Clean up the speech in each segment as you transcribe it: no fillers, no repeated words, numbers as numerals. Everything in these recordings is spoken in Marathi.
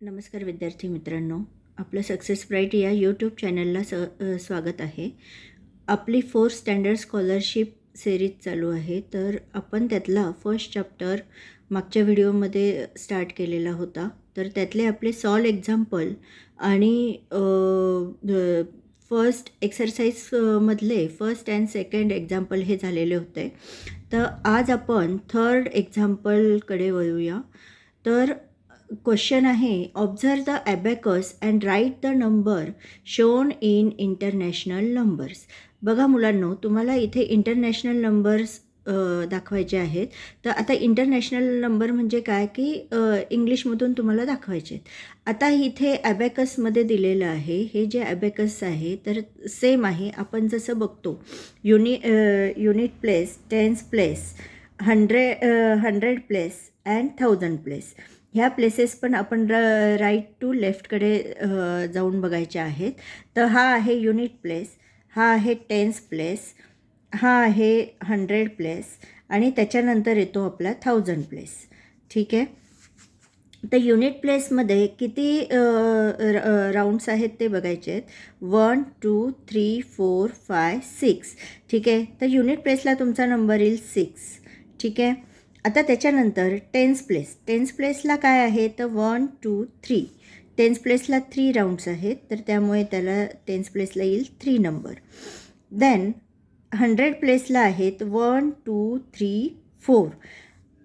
नमस्कार विद्यार्थी मित्रांनो, आपलं सक्सेस ब्राईट या यूट्यूब चॅनलला स्वागत आहे. आपली 4th स्टँडर्ड स्कॉलरशिप सिरीज चालू आहे. तर आपण त्यातला फर्स्ट चॅप्टर मागच्या व्हिडिओमध्ये स्टार्ट केलेला होता. तर त्यातले आपले सॉल्व एक्झाम्पल आणि फर्स्ट एक्सरसाइजमधले फर्स्ट अँड सेकंड एक्झाम्पल हे झालेले होते. तर आज आपण थर्ड एक्झाम्पलकडे वळूया. तर क्वेश्चन आहे, observe the abacus and write the number shown in international numbers. बघा मुलांनो, तुम्हाला इथे इंटरनॅशनल नंबर्स दाखवायचे आहेत. तर आता इंटरनॅशनल नंबर म्हणजे काय की इंग्लिशमधून तुम्हाला दाखवायचे आहेत. आता इथे ॲबॅकसमध्ये दिलेलं आहे. हे जे ॲबॅकस आहे तर सेम आहे. आपण जसं बघतो unit place, tense place, 100 place and 1000 place, ह्या प्लेसेस पण आपण राईट टू लेफ्टकडे जाऊन बघायचे आहेत. तर हा आहे युनिट प्लेस, हा आहे टेन्स प्लेस, हा आहे 100 प्लेस आणि त्याच्यानंतर येतो आपला 1000 प्लेस. ठीक आहे. तर युनिट प्लेसमध्ये किती राऊंड्स आहेत ते बघायचे आहेत. 1 2 3 4 5 6. ठीक आहे. तर युनिट प्लेसला तुमचा नंबर येईल 6. ठीक आहे. आता त्याच्यानंतर टेन्स प्लेसला काय आहे तर 1 2 3. टेन्स प्लेसला 3 राऊंड्स आहेत, तर त्यामुळे त्याला टेन्स प्लेसला येईल 3 नंबर. देन 100 प्लेसला आहेत 1 2 3 4.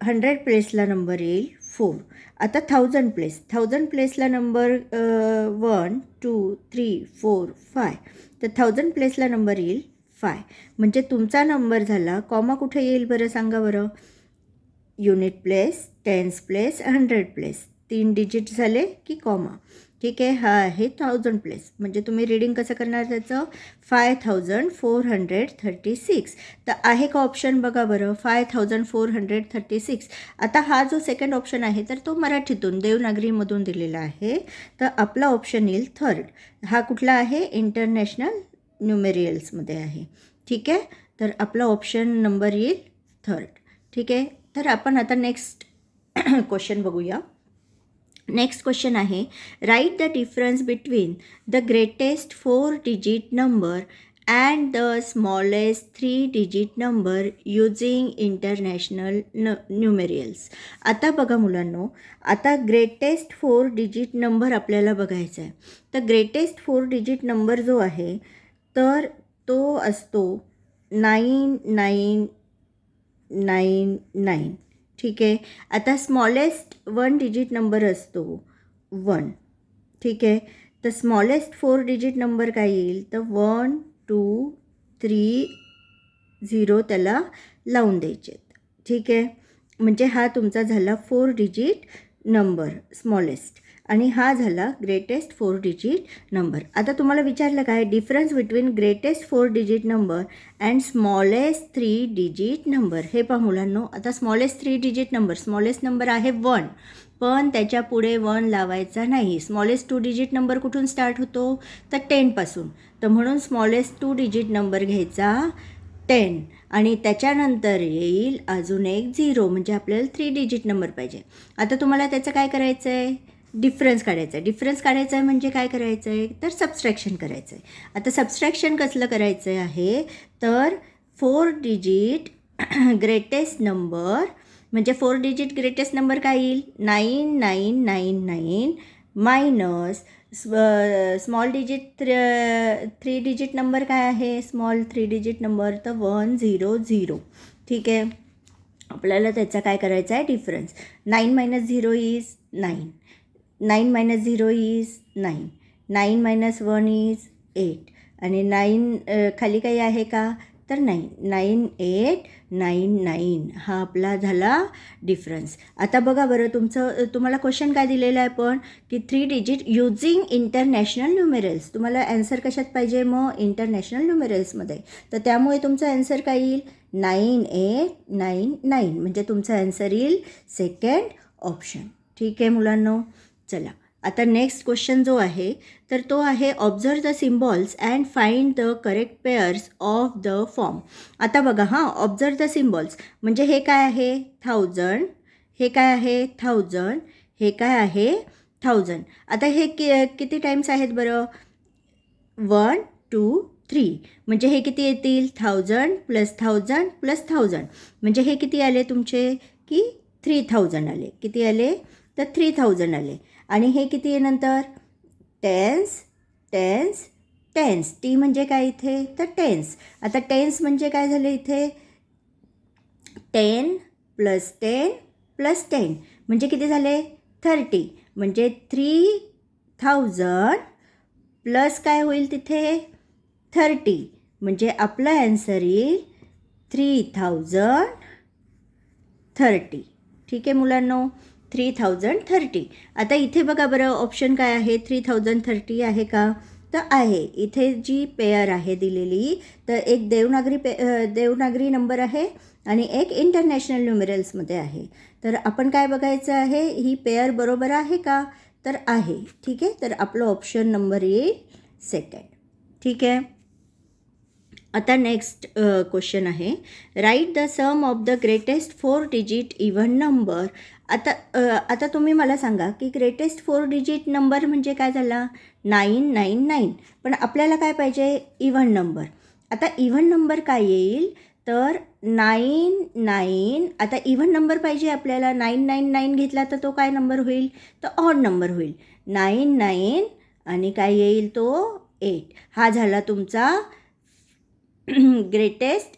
100 प्लेसला नंबर येईल 4. आता 1000 प्लेसला नंबर 1 2 3 4 5. तर 1000 प्लेसला नंबर येईल 5. म्हणजे तुमचा नंबर झाला, कॉमा कुठे येईल बरं सांगा बरं. Unit place, tense place, 100 place, 3 digit झाले की कॉमा. ठीक आहे. हा आहे 1000 प्लेस. म्हणजे तुम्ही रीडिंग कसं करणार त्याचं, 5436. तर आहे का ऑप्शन बघा बरं, 5436. आता हा जो सेकंड ऑप्शन आहे तर तो मराठीतून देवनागरीमधून दिलेला आहे. तर आपला ऑप्शन येईल थर्ड. हा कुठला आहे, इंटरनॅशनल न्यूमेरियल्समध्ये आहे. ठीक आहे. तर आपला ऑप्शन नंबर येईल थर्ड. ठीक आहे. तर आपण आता नेक्स्ट क्वेश्चन बघूया. नेक्स्ट क्वेश्चन आहे, write the difference between the greatest 4 digit number and the smallest 3 digit number using international numerals. आता बघा मुलांनो, आता ग्रेटेस्ट 4 डिजिट नंबर आपल्याला बघायचा आहे. तर ग्रेटेस्ट 4 डिजिट नंबर जो आहे तर तो असतो 9999. ठीक आहे. आता स्मॉलेस्ट 1 डिजिट नंबर असतो 1. ठीक आहे. तर स्मॉलेस्ट 4 डिजिट नंबर काय येईल तर 1 2 3 0 त्याला लावून द्यायचे. ठीक आहे. म्हणजे हा तुमचा झाला 4 डिजिट नंबर स्मॉलेस्ट आणि हा झाला ग्रेटेस्ट 4 डिजिट नंबर. आता तुम्हाला विचारलं काय, difference between greatest 4 digit number and smallest 3 digit number. हे पहा मुलांनो, आता smallest 3 digit number, smallest number आहे 1, पण त्याच्या पुढे 1 लावायचा नाही. स्मॉलेस्ट 2 डिजिट नंबर कुठून स्टार्ट होतो तर 10 पासून. तर म्हणून स्मॉलेस्ट 2 डिजिट नंबर घ्यायचा 10 आणि त्याच्यानंतर येईल अजून एक 0, म्हणजे आपल्याला 3 डिजिट नंबर पाहिजे. आता तुम्हाला त्याचं काय करायचं आहे, डिफरन्स काढायचं आहे. डिफरन्स काढायचं आहे म्हणजे काय करायचं आहे तर सबस्ट्रॅक्शन करायचं आहे. आता सबस्ट्रॅक्शन कसलं करायचं आहे तर 4 डिजिट ग्रेटेस्ट नंबर, म्हणजे 4 डिजिट ग्रेटेस्ट नंबर काय येईल 9999 minus small digit 3 digit number काय आहे, स्मॉल 3 डिजिट नंबर तर 100. ठीक आहे. आपल्याला त्याचा काय करायचा आहे डिफरन्स. 9 - 0 इज 9. 9 - 0 इज 9. 9 - 1 इज 8. आणि 9 खाली काही आहे का तर नाही. 9899 हा आपला झाला डिफरन्स. आता बघा बरं, तुम्हाला क्वेश्चन काय दिलेलं आहे पण की 3 डिजिट युजिंग इंटरनॅशनल न्यूमेरल्स. तुम्हाला ॲन्सर कशात पाहिजे मग इंटरनॅशनल न्यूमेरल्समध्ये. तर त्यामुळे तुमचा ॲन्सर काय येईल 9899. म्हणजे तुमचा ॲन्सर येईल सेकंड ऑप्शन. ठीक आहे मुलांनो. चला आता नेक्स्ट क्वेश्चन जो आहे तर तो आहे, observe the symbols and find the correct pairs of the form. आता बघा हां, ऑब्झर्व द सिम्बॉल्स म्हणजे हे काय आहे 1000, हे काय आहे 1000, हे काय आहे 1000. आता हे किती टाईम्स आहेत बरं? 1 2 3. म्हणजे हे किती येतील? 1000 + 1000 + 1000. म्हणजे हे किती आले तुमचे? की 3000 आले. किती आले? तर 3000 आले. आणि हे किती आहे नंतर? Tense tense tense. टी म्हणजे काय इथे? तर टेन्स. आता टेन्स म्हणजे काय झाले इथे? 10 + 10 + 10 म्हणजे किती झाले? 30. म्हणजे 3000 प्लस काय होईल तिथे? 30. म्हणजे आपला ॲन्सर येईल 3030. ठीक आहे मुलांनो? 3030. आता इथे बघा बरं, ऑप्शन काय आहे? 3030 आहे का? तर आहे. इथे जी पेअर आहे दिलेली, तर एक देवनागरी नंबर आहे आणि एक इंटरनॅशनल न्यूमरल्समध्ये आहे. तर आपण काय बघायचं आहे? ही पेअर बरोबर आहे का? तर आहे. ठीक आहे. तर आपलं ऑप्शन नंबर येईल सेकंड. ठीक आहे. आता नेक्स्ट क्वेश्चन आहे, write the sum of the greatest 4 digit even number. आता तुम्ही मला सांगा की ग्रेटेस्ट 4 डिजिट नंबर म्हणजे काय झाला? 999. पण आपल्याला काय पाहिजे? Even number. आता इव्हन नंबर काय येईल? तर 99. आता इव्हन नंबर पाहिजे आपल्याला. 999 घेतला तर तो काय नंबर होईल? तर ऑड नंबर होईल. 99 आणि काय येईल तो? 8. हा झाला तुमचा ग्रेटेस्ट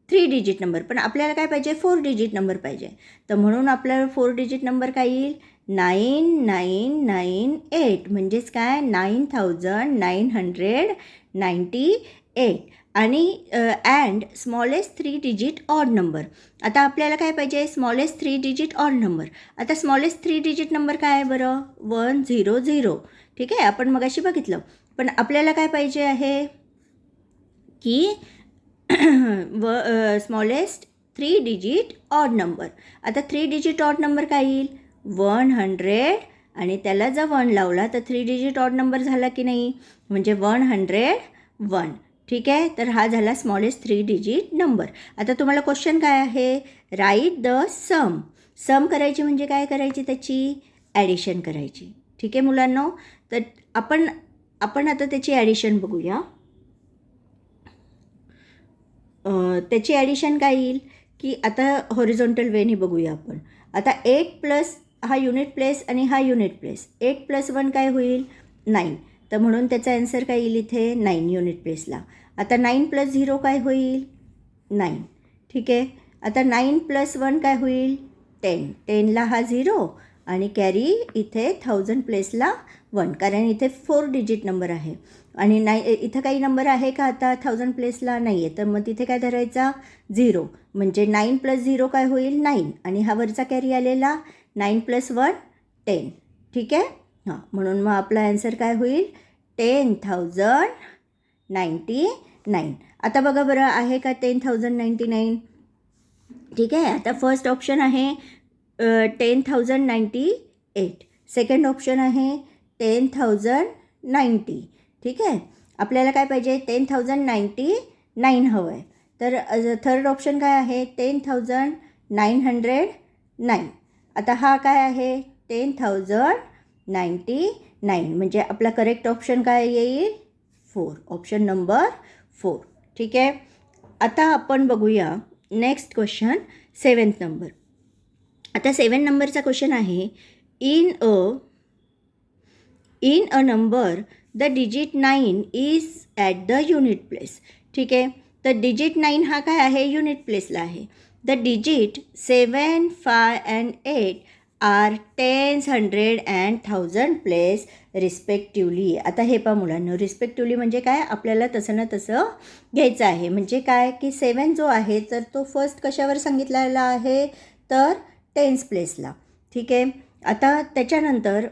3 डिजिट नंबर. पण आपल्याला काय पाहिजे? 4 डिजिट नंबर पाहिजे. तर म्हणून आपल्याला 4 डिजिट नंबर काय येईल? 9998. म्हणजेच काय? 9998. आणि and smallest 3 digit odd number. आता आपल्याला काय पाहिजे? Smallest 3 digit odd number. आता स्मॉलेस्ट 3 डिजिट नंबर काय आहे बरं? 100. ठीक आहे, आपण मगाशी बघितलं. पण आपल्याला काय पाहिजे आहे? की स्मॉलेस्ट 3 डिजिट ऑड नंबर. आता 3 डिजिट ऑड नंबर काय येईल? 100. आणि त्याला जर 1 लावला तर 3 डिजिट ऑड नंबर झाला की नाही? म्हणजे 101. ठीक आहे. तर हा झाला स्मॉलेस्ट 3 डिजिट नंबर. आता तुम्हाला क्वेश्चन काय आहे? राईट द सम. सम करायची म्हणजे काय करायची? त्याची ॲडिशन करायची. ठीक आहे मुलांनो? तर आपण आता त्याची ॲडिशन बघूया. त्याची ॲडिशन काय येईल? की आता हॉरिझॉन्टल वेने बघूया आपण. आता 8 प्लस हा युनिट प्लेस आणि हा युनिट प्लेस. 8 + 1 काय होईल? 9. तर म्हणून त्याचा ॲन्सर काय येईल इथे? 9 युनिट प्लेसला. आता 9 + 0 काय होईल? 9. ठीक आहे. आता 9 + 1 काय होईल? 10. 10ला हा 0 आणि कॅरी इथे 1000 प्लेसला 1, कारण इथे 4 डिजिट नंबर आहे. आणि इथं काही नंबर आहे का आता 1000 प्लेसला? नाही आहे. तर मग तिथे काय धरायचा? 0. म्हणजे 9 + 0 काय होईल? 9. आणि हा वरचा कॅरी आलेला 9 + 1 10. ठीक आहे. हां, म्हणून मग आपला ॲन्सर काय होईल? 10,099. आता बघा बरं, आहे का 10,099? ठीक आहे. आता फर्स्ट ऑप्शन आहे 10,098. सेकंड ऑप्शन आहे 10,090. ठीक आहे. आपल्याला काय पाहिजे? 10,099 हवं आहे. तर थर्ड ऑप्शन काय आहे? 10,909. आता हा काय आहे? 10,099. म्हणजे आपला करेक्ट ऑप्शन काय येईल? 4. Option number 4. ठीक आहे. आता आपण बघूया नेक्स्ट क्वेश्चन, 7th नंबर. आता 7 नंबरचा क्वेश्चन आहे, in a number the digit 9 is at the unit place. ठीक आहे. तर डिजिट 9 हा काय आहे? युनिट प्लेसला आहे. The digit 7, 5 and 8 are 10, 100 and 1000 place respectively. आता हे पहा मुलांना, रिस्पेक्टिवली म्हणजे काय? आपल्याला तसं ना तसं घ्यायचं आहे. म्हणजे काय? की 7 जो आहे तर तो फर्स्ट कशावर सांगितलेला आहे? तर 10th प्लेसला. ठीक आहे. आता त्याच्यानंतर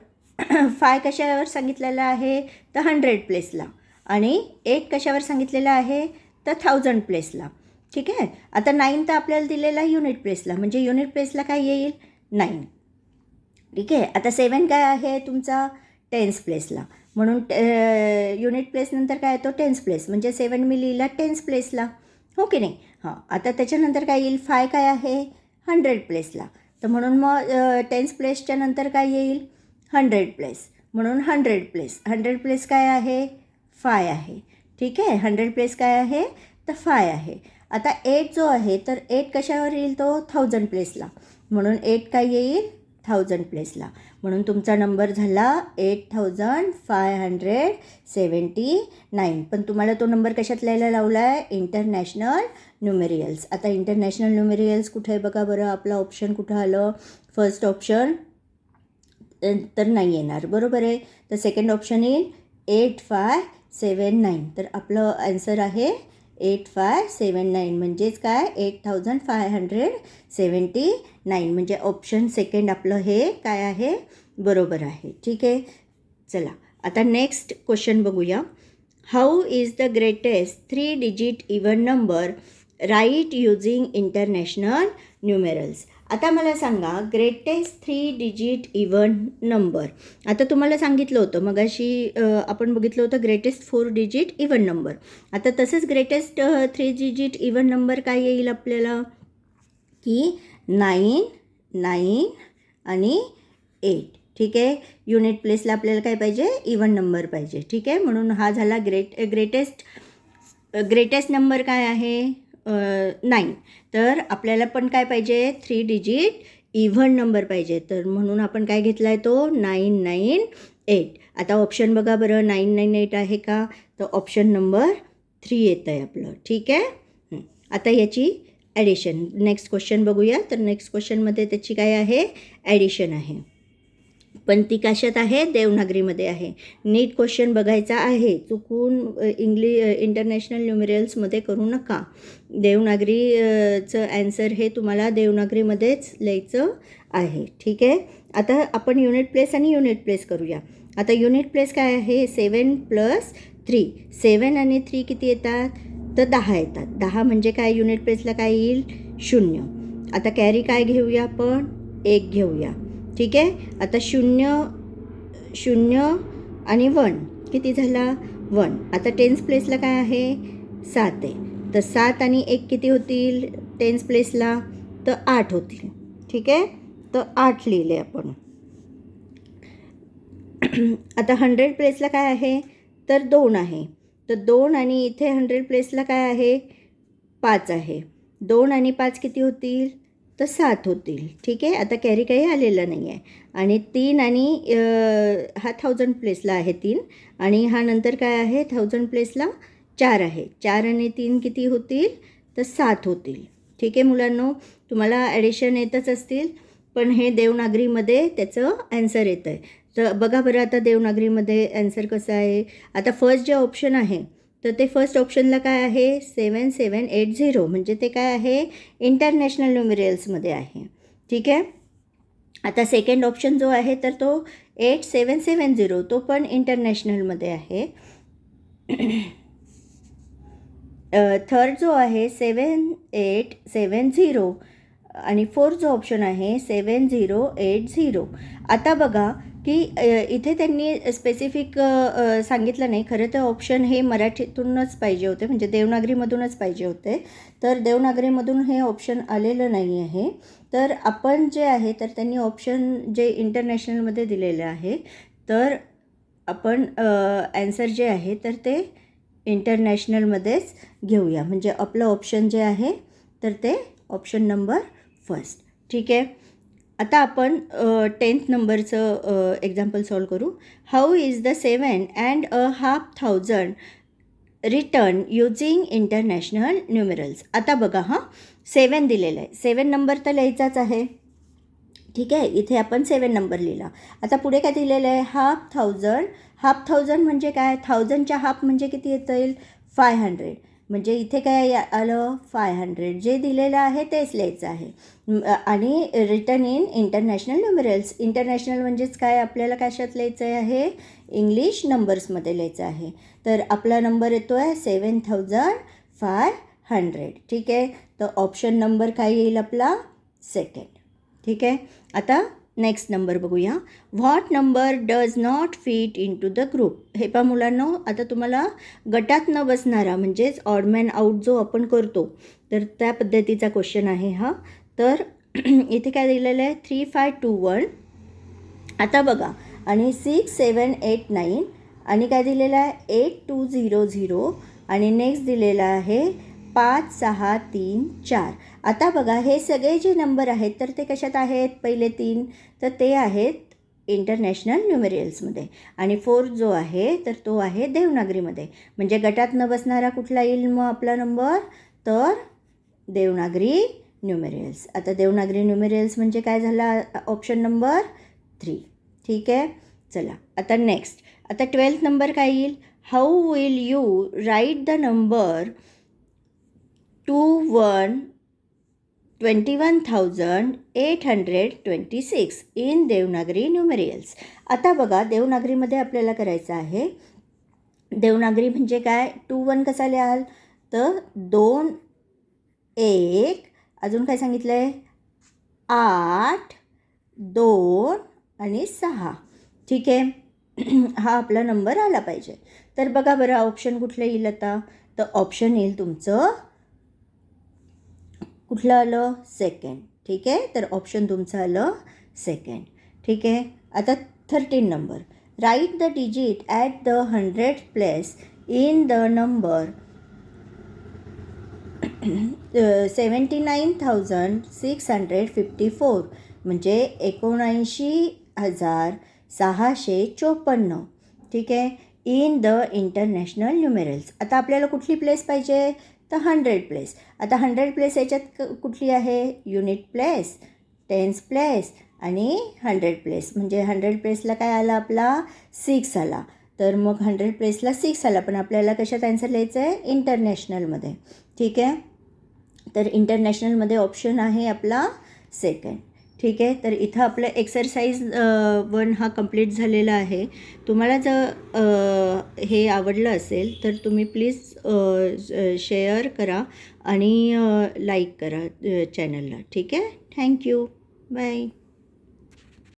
5 कशावर सांगितलेला आहे? तर 100 प्लेसला. आणि 8 कशावर सांगितलेला आहे? तर 1000 प्लेसला. ठीक आहे. आता 9 तर आपल्याला दिलेला युनिट प्लेसला. म्हणजे युनिट प्लेसला काय येईल? 9. ठीक आहे. आता 7 काय आहे तुमचा? 10th प्लेसला. म्हणून युनिट प्लेसनंतर काय येतो? 10th place. म्हणजे 7 मी लिहिला 10th प्लेसला. हो की नाही? हां. आता त्याच्यानंतर काय येईल? 5 काय आहे? 100 प्लेसला. तर म्हणून मग 10th प्लेसच्या नंतर काय येईल? 100 प्लेस, म्हणून 100 प्लेस काय आहे? 5 आहे. ठीक आहे, 100 प्लेस काय आहे? तर 5 आहे. आता 8 जो आहे तर 8 कशावर येईल? तो 1000 प्लेसला, म्हणून 8 काय येईल? 1000 प्लेसला, म्हणून तुमचा नंबर झाला 8579. पण तुम्हाला तो नंबर कशात लिहायला लावला आहे? International numerals. आता इंटरनॅशनल न्यूमेरियल्स कुठे आहे बघा बरं. आपलं ऑप्शन कुठं आलं? फर्स्ट ऑप्शन तर नाही येणार, बरोबर आहे. तर सेकंड ऑप्शन येईल 8579. तर आपलं आन्सर आहे 8579, म्हणजेच काय? 8579, म्हणजे ऑप्शन सेकंड आपलं हे काय आहे? बरोबर आहे. ठीक आहे, चला आता नेक्स्ट क्वेश्चन बघूया. How is the greatest 3 digit even number write using international numerals. आता मला सांगा ग्रेटेस्ट 3 डिजिट इव्हन नंबर. आता तुम्हाला सांगितलं होतं मगाशी आपण बघितलं होतं ग्रेटेस्ट 4 डिजिट इव्हन नंबर. आता तसंच ग्रेटेस्ट 3 डिजिट इव्हन नंबर काय येईल आपल्याला? की 9, 9 आणि 8. ठीक आहे, युनिट प्लेसला आपल्याला काय पाहिजे? इव्हन नंबर पाहिजे. ठीक आहे, म्हणून हा झाला ग्रेटेस्ट नंबर काय आहे? 9. तर आपल्याला पण काय पाहिजे? 3 डिजिट इव्हन नंबर पाहिजे. तर म्हणून आपण काय घेतला आहे? तो 998. आता ऑप्शन बघा बरं, 998 आहे का? तर ऑप्शन नंबर 3 येतं आहे आपलं. ठीक आहे, आता याची ॲडिशन नेक्स्ट क्वेश्चन बघूया. तर नेक्स्ट क्वेश्चनमध्ये त्याची काय आहे? ॲडिशन आहे, पण ती कशात आहे? देवनागरीमध्ये आहे. नीट क्वेश्चन बघायचा आहे, चुकून इंटरनॅशनल न्यूमेरियल्समध्ये करू नका. देवनागरीचं ॲन्सर हे तुम्हाला देवनागरीमध्येच लिहायचं आहे. ठीक आहे, आता आपण युनिट प्लेस आणि युनिट प्लेस करूया. आता युनिट प्लेस काय आहे? 7 + 3. 7 आणि 3 किती येतात? तर 10 येतात. 10 म्हणजे काय? युनिट प्लेसला काय येईल? 0. आता कॅरी काय घेऊया आपण? 1 घेऊया. ठीक आहे, आता 0, 0 आणि 1 किती झाला? 1. आता टेन्स प्लेसला काय आहे? 7 आहे. तर 7 आणि 1 किती होतील टेन्स प्लेसला? तर 8 होतील. ठीक आहे, तर 8 लिहिले आपण. आता 100 प्लेसला काय आहे? तर 2 आहे. तर 2 आणि इथे 100 प्लेसला काय आहे? 5 आहे. 2 आणि 5 किती होतील? तर 7 होतील. ठीक आहे, आता कॅरी काही आलेलं नाही आहे. आणि 3 आणि हा 1000 प्लेसला आहे 3, आणि हा नंतर काय आहे? 1000 प्लेसला 4 आहे. 4 आणि 3 किती होतील? तर 7 होतील. ठीक आहे मुलांनो, तुम्हाला ॲडिशन येतच असतील, पण हे देवनागरीमध्ये त्याचं ॲन्सर येतं आहे. तर बघा बरं आता देवनागरीमध्ये ॲन्सर कसं आहे. आता फर्स्ट जे ऑप्शन आहे तर ते फर्स्ट ऑप्शनला काय आहे? 7780, म्हणजे ते काय आहे? इंटरनॅशनल न्यूमेरियल्समध्ये आहे. ठीक आहे, आता सेकंड ऑप्शन जो आहे तर तो 8770, तो पण इंटरनॅशनलमध्ये आहे. थर्ड जो आहे 7870, आणि फोर्थ जो ऑप्शन आहे 7080. आता बघा की इथे त्यांनी स्पेसिफिक सांगितलं नाही. खरं तर ऑप्शन हे मराठीतूनच पाहिजे होते, म्हणजे देवनागरीमधूनच पाहिजे होते. तर देवनागरीमधून हे ऑप्शन आलेलं नाही आहे. तर आपण जे आहे तर त्यांनी ऑप्शन जे इंटरनॅशनलमध्ये दिलेलं आहे, तर आपण ॲन्सर जे आहे तर ते इंटरनॅशनलमध्येच घेऊया. म्हणजे आपलं ऑप्शन जे आहे तर ते ऑप्शन नंबर फर्स्ट. ठीक आहे, आता आपण 10th नंबरचं एक्झाम्पल सॉल्व करू. How is the 7.5,000 return using international numerals. आता बघा, 7 दिलेलं आहे. 7 नंबर तर लिहायचाच आहे. ठीक आहे, इथे आपण 7 नंबर लिहिला. आता पुढे काय दिलेलं आहे? 5,000. 5,000 म्हणजे काय? 1000च्या हाफ म्हणजे किती येतील? 500. म्हणजे इथे काय आलं? 500. जे दिलेलं आहे तेच लिहायचं आहे. आणि return in international numerals. International म्हणजेच काय? आपल्याला कशात लिहायचं आहे? इंग्लिश नंबर्समध्ये लिहायचं आहे. तर आपला नंबर येतो आहे 7500. ठीक आहे, तर ऑप्शन नंबर काय येईल आपला? सेकंड. ठीक आहे, आता नेक्स्ट नंबर बघूया. What number does not fit in to the group. हे पहा मुलांनो, आता तुम्हाला गटात न बसणारा म्हणजेच ऑड मॅन आऊट जो आपण करतो तर त्या पद्धतीचा क्वेश्चन आहे हा. तर इथे काय दिलेलं आहे? 3521. आता बघा, आणि 6789 आणि काय दिलेलं आहे 8200 आणि नेक्स्ट दिलेला आहे 5634. आता बघा हे सगळे जे नंबर आहेत तर ते कशात आहेत, पहिले 3 तर ते आहेत इंटरनॅशनल न्यूमेरियल्समध्ये आणि 4 जो आहे तर तो आहे देवनागरीमध्ये. म्हणजे गटात न बसणारा कुठला येईल मग आपला नंबर, तर देवनागरी न्यूमेरियल्स. आता देवनागरी न्यूमेरियल्स म्हणजे काय झाला, ऑप्शन नंबर 3. ठीक आहे, चला आता नेक्स्ट. आता 12th नंबर काय येईल, how will you write the number 21,826 in Devanagari numerals. आता बघा देवनागरीमध्ये आपल्याला करायचं आहे. देवनागरी म्हणजे काय, 21 कसा लिहाल तर 2 1 अजून काय सांगितलं आहे 8 2 आणि 6. ठीक आहे, हा आपला नंबर आला पाहिजे. तर बघा बरं ऑप्शन कुठलं येईल आता, तर ऑप्शन येईल तुमचं कुठलं आलं, सेकंड. ठीक आहे, तर ऑप्शन तुमचं आलं सेकंड. ठीक आहे, आता 13 number, write the digit at the 100th place in the number 79,654 म्हणजे 79,654. ठीक आहे, इन द इंटरनॅशनल न्यूमेरल्स. आता आपल्याला कुठली प्लेस पाहिजे तर 100 प्लेस. आता 100 प्लेस याच्यात कुठली आहे, युनिट प्लेस, टेन्स प्लेस आणि 100 प्लेस. म्हणजे 100 प्लेसला काय आला आपला 6 आला, तर मग 100 प्लेसला 6 आला, पण आपल्याला कशात आन्सर लिहायचं आहे, इंटरनॅशनलमध्ये. ठीक आहे, तर इंटरनॅशनलमध्ये ऑप्शन आहे आपला सेकंड. ठीक आहे, तर इथं आपलं एक्सरसाइज 1 हा कंप्लीट झालेला आहे. तुम्हाला जर हे आवडलं असेल तर तुम्ही प्लीज शेअर करा आणि लाईक करा चॅनलला. ठीक आहे, थँक्यू, बाय.